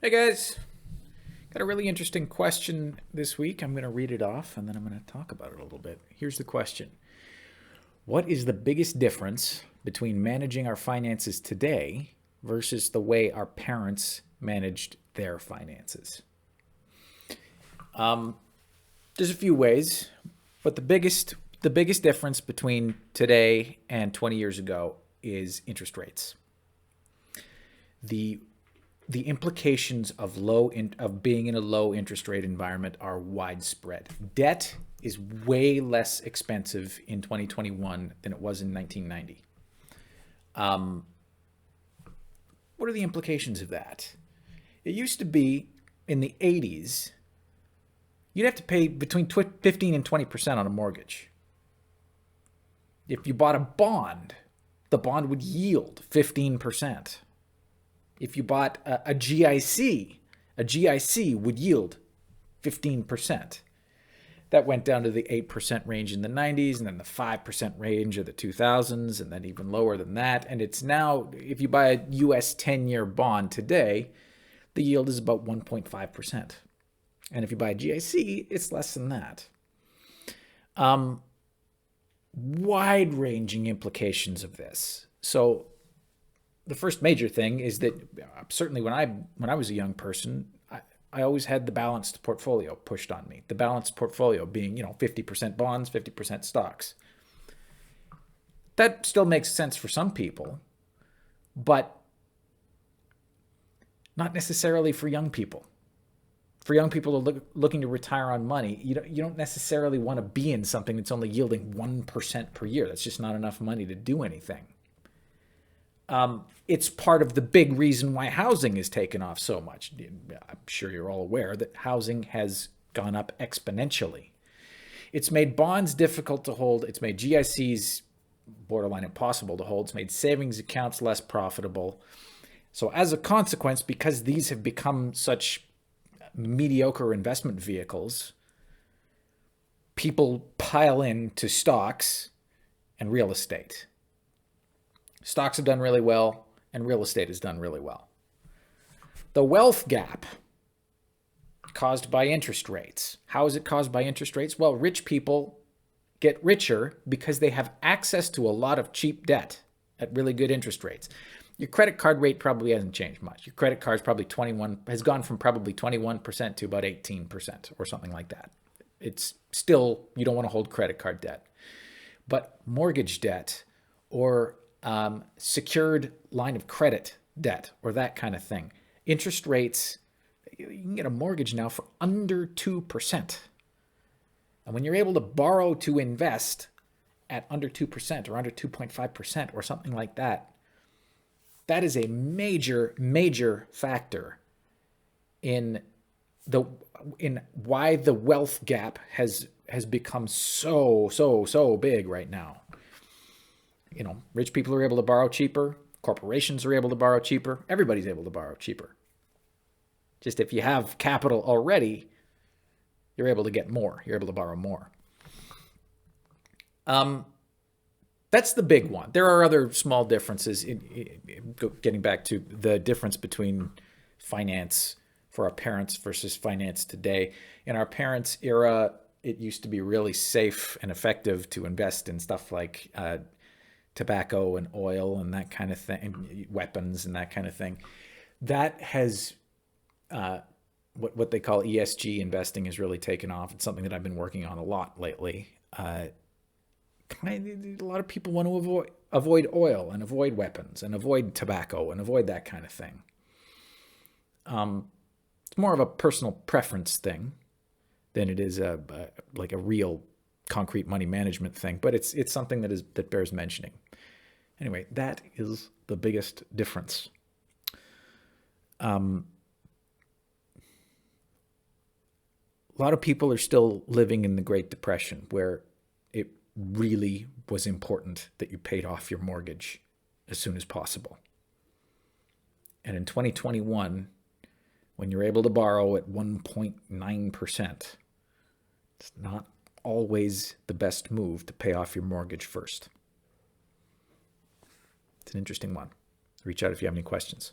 Hey guys, got a really interesting question this week. I'm going to read it off and then I'm going to talk about it a little bit. Here's the question. What is the biggest difference between managing our finances today versus the way our parents managed their finances? There's a few ways, but the biggest difference between today and 20 years ago is interest rates. The the implications of of being in a low interest rate environment are widespread. Debt is way less expensive in 2021 than it was in 1990. What are the implications of that? It used to be in the 80s, you'd have to pay between 15 and 20% on a mortgage. If you bought a bond, the bond would yield 15%. If you bought a GIC would yield 15%. That went down to the 8% range in the 90s, and then the 5% range of the 2000s, and then even lower than that. And it's now, if you buy a US 10-year bond today, the yield is about 1.5%. And if you buy a GIC, it's less than that. Wide-ranging implications of this. So the first major thing is that certainly when I was a young person, I always had the balanced portfolio pushed on me. The balanced portfolio being, 50% bonds, 50% stocks. That still makes sense for some people, but not necessarily for young people. For young people looking to retire on money, you don't necessarily want to be in something that's only yielding 1% per year. That's just not enough money to do anything. It's part of the big reason why housing has taken off so much. I'm sure you're all aware that housing has gone up exponentially. It's made bonds difficult to hold. It's made GICs borderline impossible to hold. It's made savings accounts less profitable. So as a consequence, because these have become such mediocre investment vehicles, people pile into stocks and real estate. Stocks have done really well, and real estate has done really well. The wealth gap caused by interest rates. How is it caused by interest rates? Well, rich people get richer because they have access to a lot of cheap debt at really good interest rates. Your credit card rate probably hasn't changed much. Your credit card has gone from probably 21% to about 18% or something like that. It's still, you don't want to hold credit card debt. But mortgage debt or secured line of credit debt or that kind of thing. Interest rates, you can get a mortgage now for under 2%. And when you're able to borrow to invest at under 2% or under 2.5% or something like that, that is a major, major factor in why the wealth gap has become so big right now. Rich people are able to borrow cheaper. Corporations are able to borrow cheaper. Everybody's able to borrow cheaper. Just if you have capital already, you're able to get more. You're able to borrow more. That's the big one. There are other small differences. Getting back to the difference between finance for our parents versus finance today. In our parents' era, it used to be really safe and effective to invest in stuff like tobacco and oil and that kind of thing, weapons and that kind of thing. That has what they call ESG investing has really taken off. It's something that I've been working on a lot lately. A lot of people want to avoid oil and avoid weapons and avoid tobacco and avoid that kind of thing. It's more of a personal preference thing than it is like a real concrete money management thing, but it's something that bears mentioning. Anyway, that is the biggest difference. A lot of people are still living in the Great Depression, where it really was important that you paid off your mortgage as soon as possible. And in 2021, when you're able to borrow at 1.9%, it's not always the best move to pay off your mortgage first. It's an interesting one. Reach out if you have any questions.